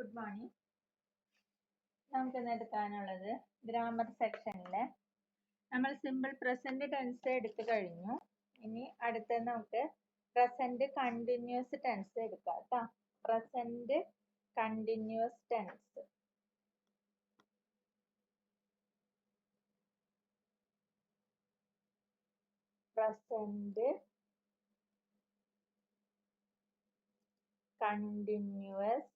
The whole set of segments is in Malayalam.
Good morning. നമുക്ക് ഇന്ന് എടുക്കാനുള്ളത് ഗ്രാമർ സെക്ഷനിലെ നമ്മൾ സിമ്പിൾ പ്രസന്റ് ടെൻസ് എടുത്തു കഴിഞ്ഞു. ഇനി അടുത്ത നമുക്ക് പ്രസന്റ് കണ്ടിന്യൂസ് ടെൻസ് എടുക്കാം കേട്ടോ. Present continuous tense. Present continuous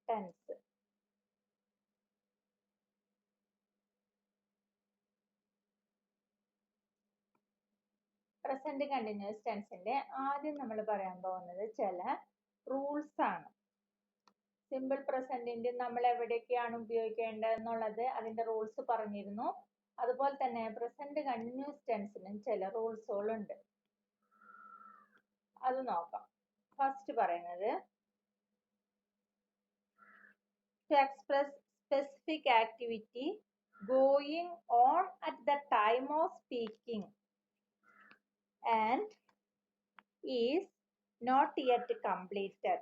tense. Present continuous ടെൻസിന്റെ ആദ്യം നമ്മൾ പറയാൻ പോകുന്നത് ചില റൂൾസ് ആണ്. സിമ്പിൾ പ്രസന്റിന്റെ നമ്മൾ എവിടെയൊക്കെയാണ് ഉപയോഗിക്കേണ്ടത് എന്നുള്ളത് അതിന്റെ റൂൾസ് പറഞ്ഞിരുന്നു. അതുപോലെ തന്നെ പ്രസന്റ് കണ്ടിന്യൂസ് ടെൻസിനും ചില റൂൾസുകളുണ്ട്. അത് നോക്കാം. ഫസ്റ്റ് പറയുന്നത് to express specific activity going on at the time of speaking and is not yet completed.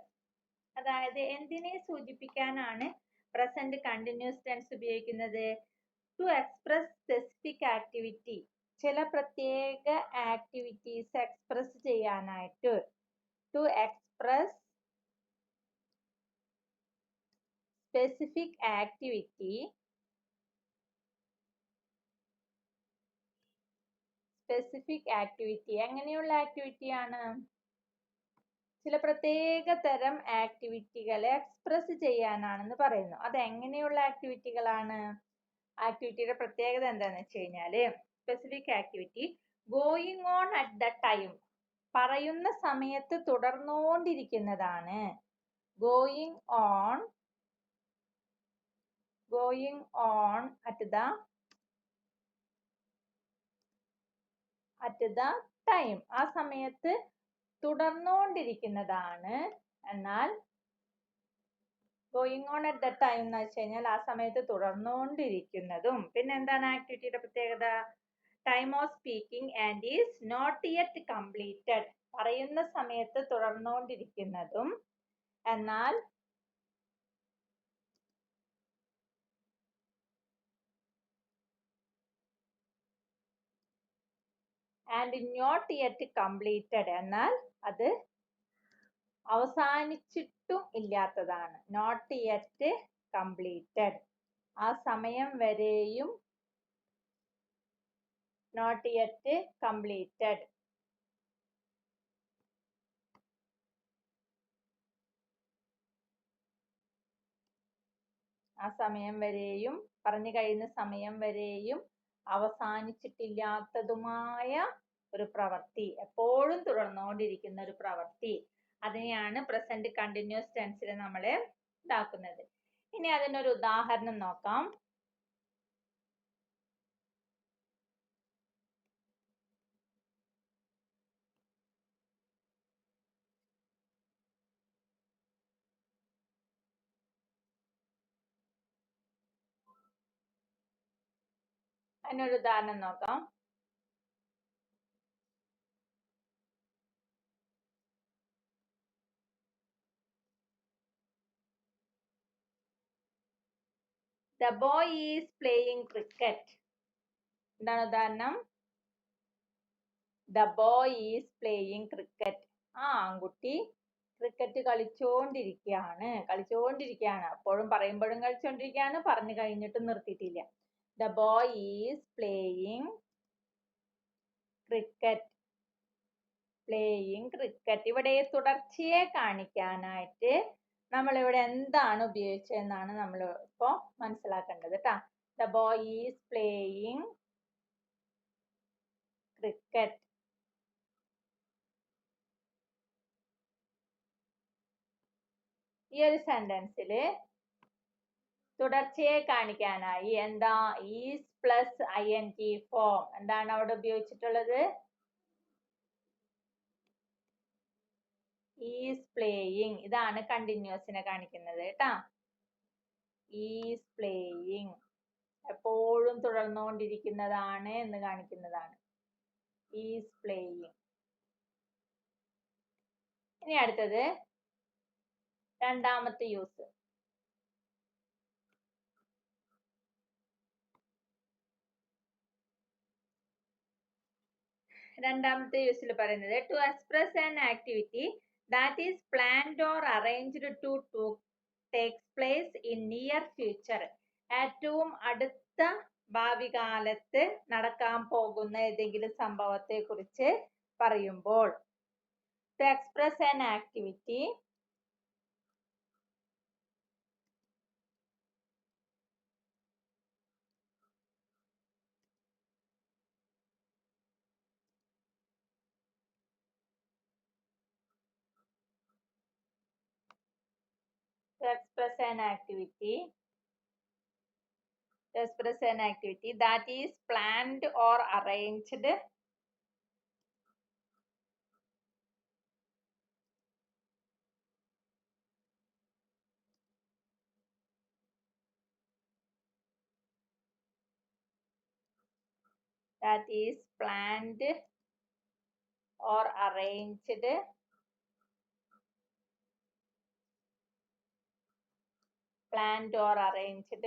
അതായത് എന്തിനെ സൂചിപ്പിക്കാനാണ് പ്രസന്റ് കണ്ടിന്യൂസ് ടെൻസ് ഉപയോഗിക്കുന്നത്? ടു എക്സ്പ്രസ് സ്പെസിഫിക് ആക്ടിവിറ്റി, ചില പ്രത്യേക ആക്ടിവിറ്റീസ് എക്സ്പ്രസ് ചെയ്യാനായിട്ട്. To express specific activity, specific activity എങ്ങനെയുള്ള ആക്ടിവിറ്റിയാണ്? ചില പ്രത്യേക തരം ആക്ടിവിറ്റികളെ എക്സ്പ്രസ് ചെയ്യാനാണെന്ന് പറയുന്നു. അത് എങ്ങനെയുള്ള ആക്ടിവിറ്റികളാണ്? ആക്ടിവിറ്റിയുടെ പ്രത്യേകത എന്താണെന്ന് വെച്ച് കഴിഞ്ഞാല് specific activity going on at the time, പറയുന്ന സമയത്ത് തുടർന്നുകൊണ്ടിരിക്കുന്നതാണ്. Going on at the time, ആ സമയത്ത് തുടർന്നുകൊണ്ടിരിക്കുന്നതാണ്. എന്നാൽ going on at the time എന്ന് വെച്ച് കഴിഞ്ഞാൽ ആ സമയത്ത് തുടർന്നുകൊണ്ടിരിക്കുന്നതും. പിന്നെ എന്താണ് ആക്ടിവിറ്റിയുടെ പ്രത്യേകത? Time of speaking and is not yet completed, പറയുന്ന സമയത്ത് തുടർന്നുകൊണ്ടിരിക്കുന്നതും എന്നാൽ ആൻഡ് നോട്ട് യെറ്റ് കംപ്ലീറ്റഡ്, എന്നാൽ അത് അവസാനിച്ചിട്ടും ഇല്ലാത്തതാണ്. നോട്ട് യെറ്റ് കംപ്ലീറ്റഡ്, ആ സമയം വരെയും നോട്ട് യെറ്റ് കംപ്ലീറ്റഡ്. ആ സമയം വരെയും, പറഞ്ഞു കഴിയുന്ന സമയം വരെയും അവസാനിച്ചിട്ടില്ലാത്തതുമായ ഒരു പ്രവൃത്തി, എപ്പോഴും തുടർന്നുകൊണ്ടിരിക്കുന്ന ഒരു പ്രവൃത്തി, അതിനെയാണ് പ്രസന്റ് കണ്ടിന്യൂസ് ടെൻസിൽ നമ്മൾ ഇതാക്കുന്നത്. ഇനി അതിനൊരു ഉദാഹരണം നോക്കാം. അതിനൊരു ഉദാഹരണം നോക്കാം. The boy is playing cricket. എന്താണ് ഉദാഹരണം? The boy is playing cricket. ആ ആൺകുട്ടി ക്രിക്കറ്റ് കളിച്ചോണ്ടിരിക്കുകയാണ്. അപ്പോഴും പറയുമ്പോഴും കളിച്ചോണ്ടിരിക്കുകയാണ്, പറഞ്ഞു കഴിഞ്ഞിട്ട് നിർത്തിയിട്ടില്ല. The boy is playing cricket. ഇവിടെ തുടർച്ചയെ കാണിക്കാനായിട്ട് നമ്മൾ ഇവിടെ എന്താണ് ഉപയോഗിച്ചതെന്നാണ് നമ്മൾ ഇപ്പോ മനസ്സിലാക്കേണ്ടത് കേട്ടാ. The boy is playing cricket. ഈ ഒരു സെന്റൻസില് തുടർച്ചയെ കാണിക്കാനായി എന്താ ഈസ് പ്ലസ് ing ഫോം എന്താണ് അവിടെ ഉപയോഗിച്ചിട്ടുള്ളത്? Is playing. ഇതാണ് കണ്ടിന്യൂസിനെ കാണിക്കുന്നത് കേട്ടാ. ഈസ് പ്ലേയിങ് എപ്പോഴും തുടർന്നുകൊണ്ടിരിക്കുന്നതാണ് എന്ന് കാണിക്കുന്നതാണ്. Is playing. ഇനി അടുത്തത് രണ്ടാമത്തെ യൂസ്. രണ്ടാമത്തെ യൂസിൽ പറയുന്നത് to express an activity that is planned or arranged to takes place in near future. ഏറ്റവും അടുത്ത ഭാവി കാലത്ത് നടക്കാൻ പോകുന്ന ഏതെങ്കിലും സംഭവത്തെ കുറിച്ച് പറയുമ്പോൾ to express an activity that is planned or arranged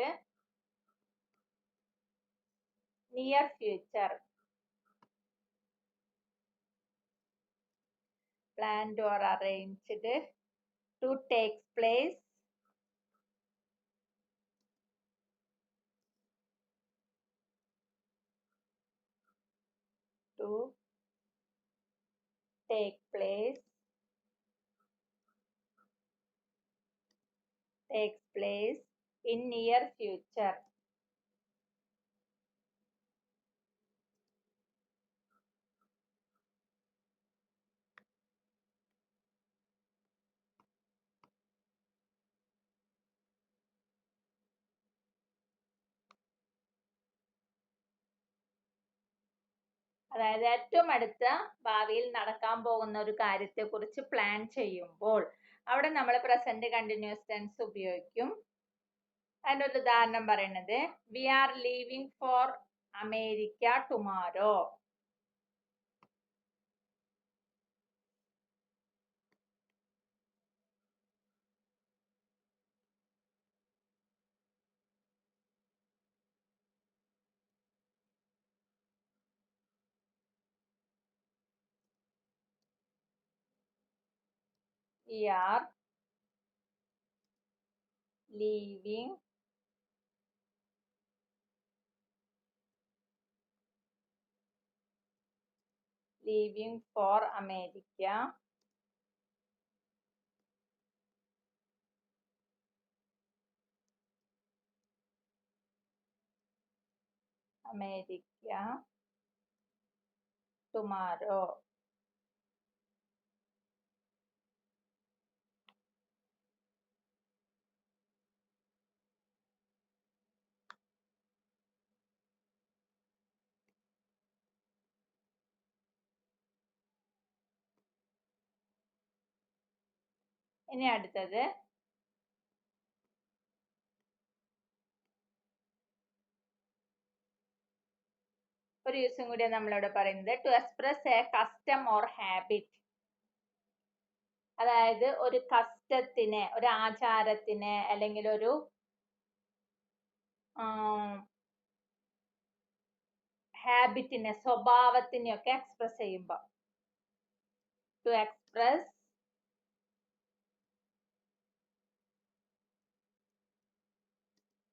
near future. Planned or arranged to take place takes place in near future. അതായത് ഏറ്റവും അടുത്ത ഭാവിയിൽ നടക്കാൻ പോകുന്ന ഒരു കാര്യത്തെ കുറിച്ച് പ്ലാൻ ചെയ്യുമ്പോൾ അവിടെ നമ്മൾ പ്രസന്റ് കണ്ടിന്യൂസ് ടെൻസ് ഉപയോഗിക്കും. അതിന്റെ ഒരു ഉദാഹരണം പറയുന്നത് we are leaving for America tomorrow. We are leaving for America tomorrow. ഇനി അടുത്തത് ഒരു യൂസും കൂടി നമ്മളിവിടെ പറയുന്നത് to express a custom or habit. അതായത് ഒരു കസ്റ്റത്തിനെ, ഒരു ആചാരത്തിനെ അല്ലെങ്കിൽ ഒരു ഹാബിറ്റിനെ, സ്വഭാവത്തിനെയൊക്കെ എക്സ്പ്രസ് ചെയ്യുമ്പോൾ to express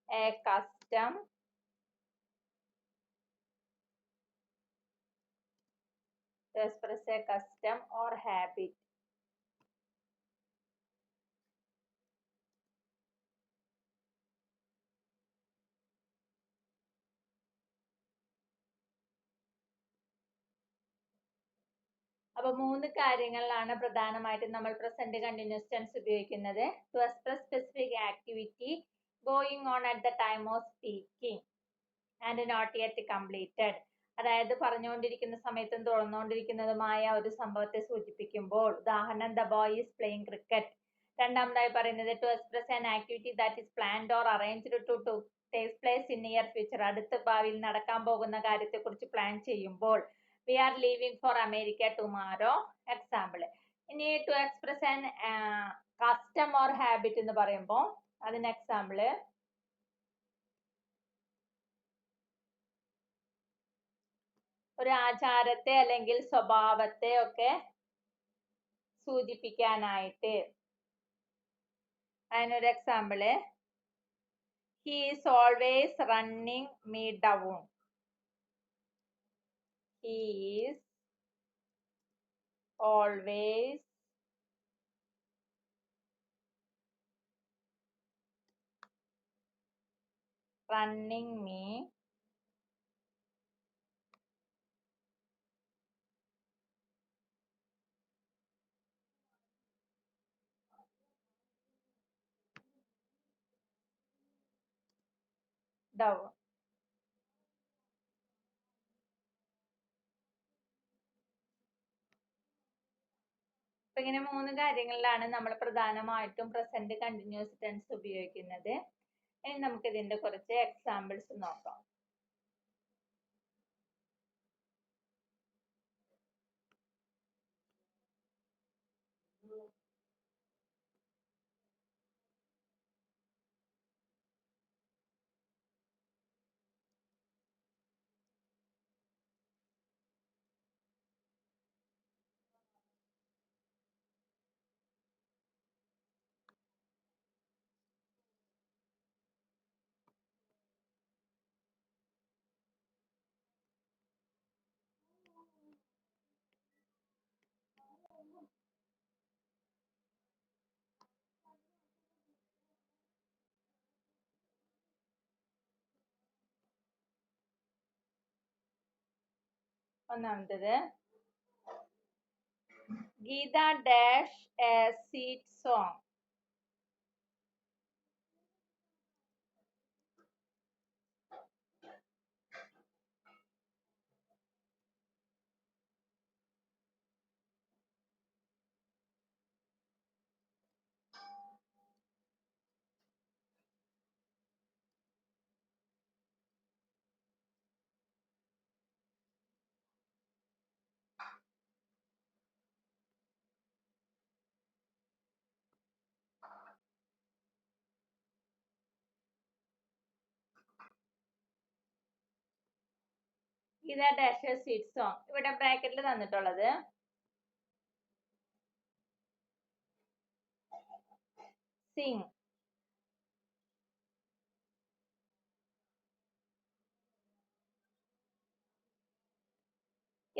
a custom or habit. അപ്പൊ 3 കാര്യങ്ങളിലാണ് പ്രധാനമായിട്ടും നമ്മൾ പ്രസന്റ് കണ്ടിന്യൂസ് ടെൻസ് ഉപയോഗിക്കുന്നത്. To express specific activity going on at the time of speaking and not yet completed. അതായത് പറഞ്ഞുകൊണ്ടിരിക്കുന്ന സമയത്തും തുറന്നുകൊണ്ടിരിക്കുന്നതുമായ ഒരു സംഭവത്തെ സൂചിപ്പിക്കുമ്പോൾ, ഉദാഹരണം the boy is playing cricket. രണ്ടാമതായി പറയുന്നത് to express an activity that is planned or arranged to takes place in near future. അടുത്ത ഭാവിയിൽ നടക്കാൻ പോകുന്ന കാര്യത്തെ കുറിച്ച് പ്ലാൻ ചെയ്യുമ്പോൾ. We are leaving for America tomorrow. Example. ഇനി to express an custom or habit എന്ന് പറയുമ്പോൾ അതിന് എക്സാമ്പിൾ ഒരു ആചാരത്തെ അല്ലെങ്കിൽ സ്വഭാവത്തെ ഒക്കെ സൂചിപ്പിക്കാനായിട്ട്. അതിനൊരു example he is always running me down. He is always running me down. അപ്പൊ ഇങ്ങനെ 3 കാര്യങ്ങളിലാണ് നമ്മൾ പ്രധാനമായിട്ടും പ്രസന്റ് കണ്ടിന്യൂസ് ടെൻസ് ഉപയോഗിക്കുന്നത്. ഇനി നമുക്ക് ഇതിന്റെ കുറച്ച് എക്സാമ്പിൾസ് നോക്കാം. ഒന്നാമത്തേത് Geeta dash a sweet song. Geeta dash a sweet song. ഇവിടെ ബ്രാക്കറ്റിൽ തന്നിട്ടുള്ളത് സിങ്.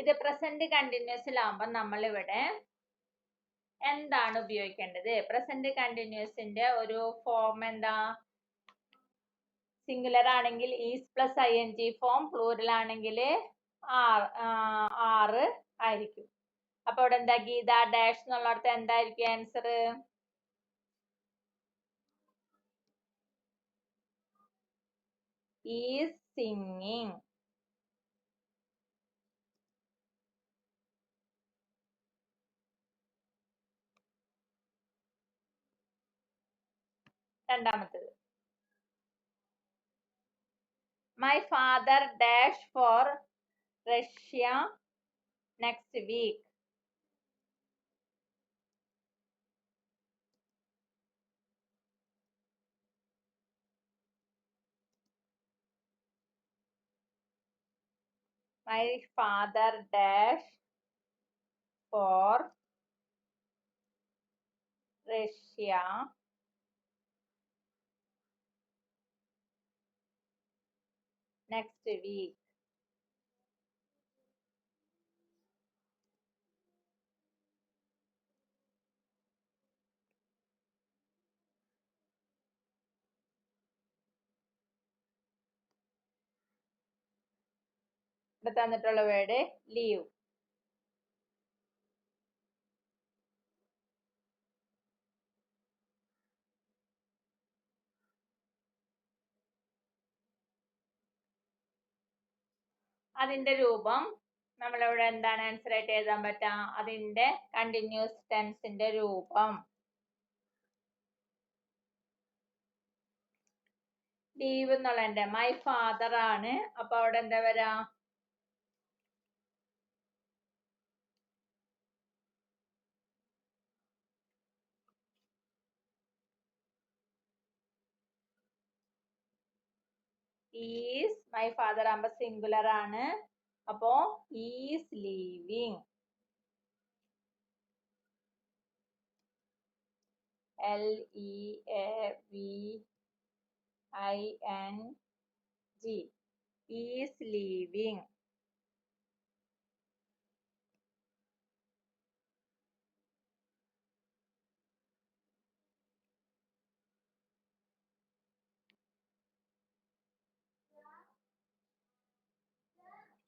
ഇത് പ്രസന്റ് കണ്ടിന്യൂസിലാവുമ്പോ നമ്മൾ ഇവിടെ എന്താണ് ഉപയോഗിക്കേണ്ടത്? പ്രസന്റ് കണ്ടിന്യൂസിന്റെ ഒരു ഫോം എന്താ? സിംഗുലർ ആണെങ്കിൽ is plus ing form, plural ആണെങ്കിൽ ആറ് ആയിരിക്കും. അപ്പൊ ഇവിടെ എന്താ? ഗീത ഡാഷ് എന്നുള്ളടത്ത് എന്തായിരിക്കും ആൻസർ? Is singing. രണ്ടാമത്തത് my father dash for Russia next week. My father dash for Russia next week. ഇവിടെ തന്നിട്ടുള്ള വേർഡ് ലീവ്. അതിന്റെ രൂപം നമ്മളിവിടെ എന്താണ് ആൻസർ ആയിട്ട് എഴുതാൻ പറ്റാം? അതിന്റെ കണ്ടിന്യൂസ് ടെൻസിന്റെ രൂപം ലീവ് എന്നുള്ള മൈ ഫാദർ ആണ്. അപ്പൊ അവിടെ എന്താ വരാ? ഈസ് മൈ ഫാദർ ആകുമ്പോ സിംഗുലർ ആണ്. അപ്പോ is leaving. LEAVING is leaving.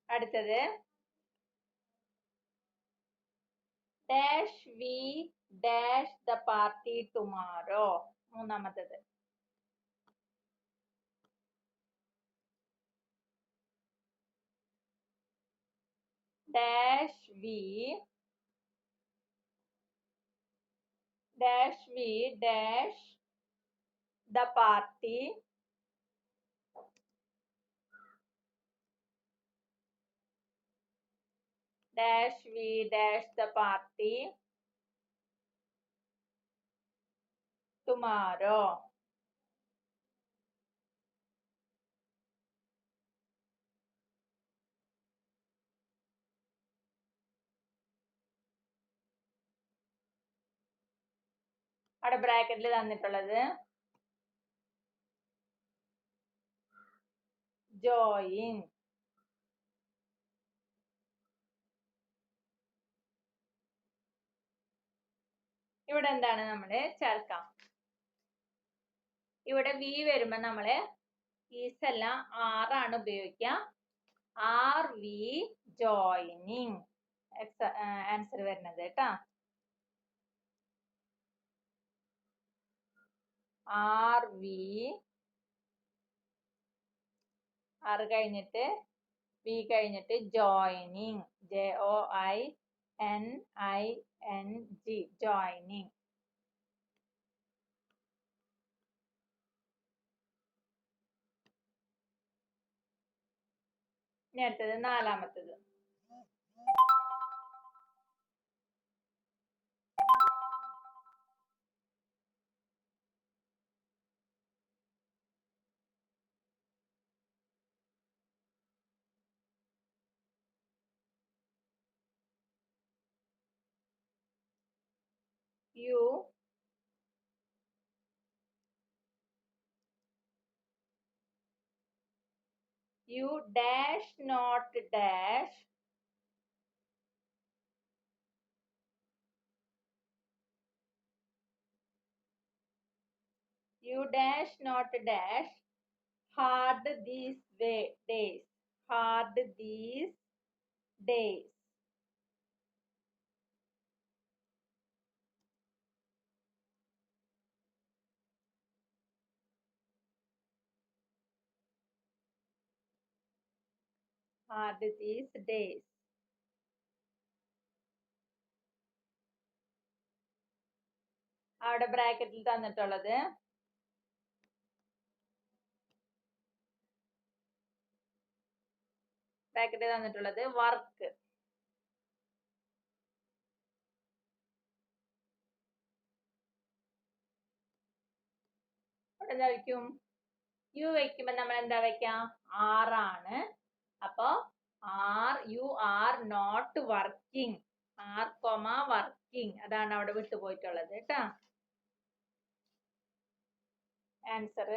അടുത്തത് dash we dash the party tomorrow. മൂന്നാമത്തത് dash we dash the party tomorrow. അവിടെ ബ്രാക്കറ്റിൽ തന്നിട്ടുള്ളത് ജോയിൻ. ഇവിടെ എന്താണ് നമ്മള് ചേർക്കാം? ഇവിടെ വി വരുമ്പോ നമ്മള് ഈസ് എല്ലാം ആറാണ് ഉപയോഗിക്കുക. ആർ വി ജോയിനിങ് ആൻസർ വരുന്നത് കേട്ടാ. ആർ കഴിഞ്ഞിട്ട് വി കഴിഞ്ഞിട്ട് ജോയിനിങ്. JOINING joining. ഇനി അടുത്തത് നാലാമത്തത്. You dash not dash hard these days. Hard these days. Hard these days. അവിടെ ബ്രാക്കറ്റിൽ തന്നിട്ടുള്ളത് വർക്ക്. അവിടെ എന്താ വയ്ക്കും? യു വയ്ക്കുമ്പോ നമ്മൾ എന്താ വയ്ക്കാം? ആറാണ്. അപ്പൊ you are not working. Working അതാണ് അവിടെ വിട്ടുപോയിട്ടുള്ളത് കേട്ടാ. ആൻസർ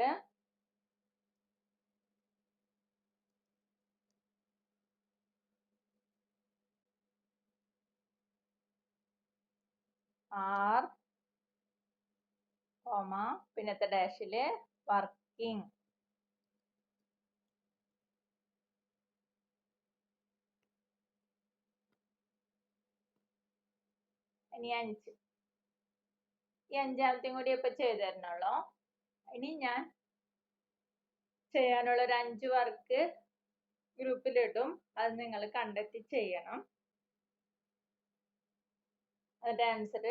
ആർ പിന്നത്തെ ഡാഷില് വർക്കിംഗ്. ഇനി 5. ഈ അഞ്ചാമത്തെയും കൂടി ഇപ്പൊ ചെയ്തു തരണുള്ളൂ. ഇനി ഞാൻ ചെയ്യാനുള്ള ഒരു 5 വർക്ക് ഗ്രൂപ്പിലിടും. അത് നിങ്ങൾ കണ്ടെത്തി ചെയ്യണം. അതിന്റെ ആൻസർ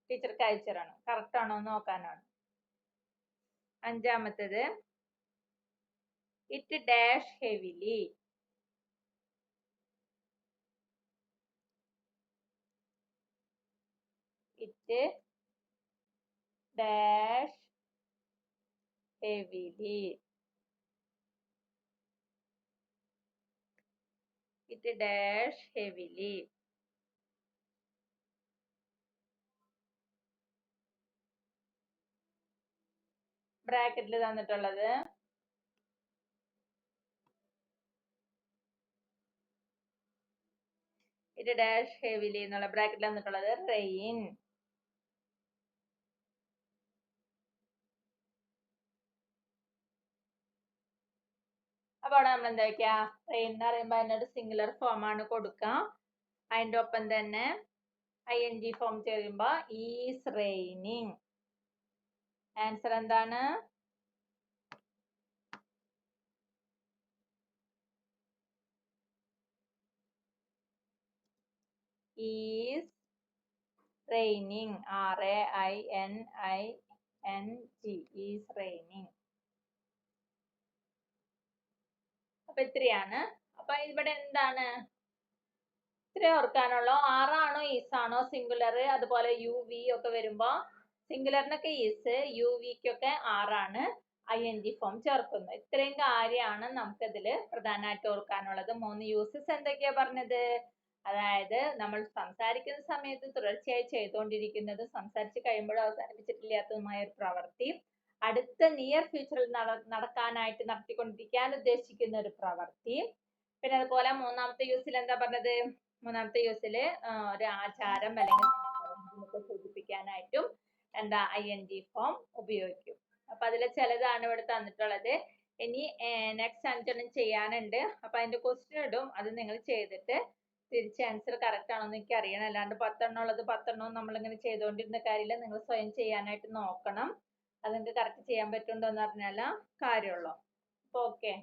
ടീച്ചർക്ക് അയച്ചു തരണം. കറക്റ്റ് ആണോ എന്ന് നോക്കാനാണ്. അഞ്ചാമത്തേത് it dash heavily. It dash heavily. It dash heavily. ബ്രാക്കറ്റിൽ തന്നിട്ടുള്ളത് ഇറ്റ് ഡാഷ് ഹെവിലി എന്നുള്ള ബ്രാക്കറ്റിൽ തന്നിട്ടുള്ളത് റെയിൻ. അപ്പൊ അവിടെ നമ്മൾ എന്താ വെക്കുക, റെയിൻ എന്ന് പറയുമ്പോൾ അതിനൊരു സിംഗുലർ ഫോം ആണ് കൊടുക്കുക. അതിന്റെ ഒപ്പം തന്നെ ING ഫോം ചെയ്യുമ്പോ ഈസ് റെയിനിങ്. ആൻസർ എന്താണ്? Is raining. RAINING. Is raining. അപ്പൊ ഇത്രയാണ്. അപ്പൊ ഇവിടെ എന്താണ് ഇത്ര ഓർക്കാനുള്ളൂ. ആറാണോ ഈസാണോ സിംഗുലർ, അതുപോലെ UV ഒക്കെ വരുമ്പോ സിംഗുലറിനൊക്കെ ഈസ്, UVക്കൊക്കെ ആറാണ് ING ഫോം ചേർക്കുന്നത്. ഇത്രയും കാര്യമാണ് നമുക്കിതിൽ പ്രധാനമായിട്ട് ഓർക്കാനുള്ളത്. 3 യൂസസ് എന്തൊക്കെയാ പറഞ്ഞത്? അതായത് നമ്മൾ സംസാരിക്കുന്ന സമയത്ത് തുടർച്ചയായി ചെയ്തുകൊണ്ടിരിക്കുന്നത്, സംസാരിച്ച് കഴിയുമ്പോഴും അവസാനിപ്പിച്ചിട്ടില്ലാത്തതുമായ ഒരു പ്രവൃത്തി, അടുത്ത നിയർ ഫ്യൂച്ചറിൽ നടക്കാനായിട്ട് നടത്തിക്കൊണ്ടിരിക്കാൻ ഉദ്ദേശിക്കുന്ന ഒരു പ്രവൃത്തി. പിന്നെ അതുപോലെ മൂന്നാമത്തെ യൂസിൽ എന്താ പറഞ്ഞത്? മൂന്നാമത്തെ യൂസിൽ ഒരു ആചാരം അല്ലെങ്കിൽ സൂചിപ്പിക്കാനായിട്ടും എന്താ ING ഫോം ഉപയോഗിക്കും. അപ്പൊ അതിലെ ചിലതാണ് ഇവിടെ തന്നിട്ടുള്ളത്. ഇനി നെക്സ്റ്റ് 5 ചെയ്യാനുണ്ട്. അപ്പൊ അതിന്റെ ക്വസ്റ്റ്യൻ ഇടും, അത് നിങ്ങൾ ചെയ്തിട്ട് തിരിച്ച് ആൻസർ കറക്റ്റ് ആണോ എന്ന് എനിക്ക് അറിയണം. അല്ലാണ്ട് 10 ഉള്ളത് 10 നമ്മളിങ്ങനെ ചെയ്തുകൊണ്ടിരുന്ന കാര്യമില്ല. നിങ്ങൾ സ്വയം ചെയ്യാനായിട്ട് നോക്കണം. അത് നിങ്ങൾക്ക് കറക്റ്റ് ചെയ്യാൻ പറ്റുന്നുണ്ടോ എന്ന് അറിഞ്ഞാലേ കാര്യമുള്ളൂ. അപ്പൊ ഓക്കെ.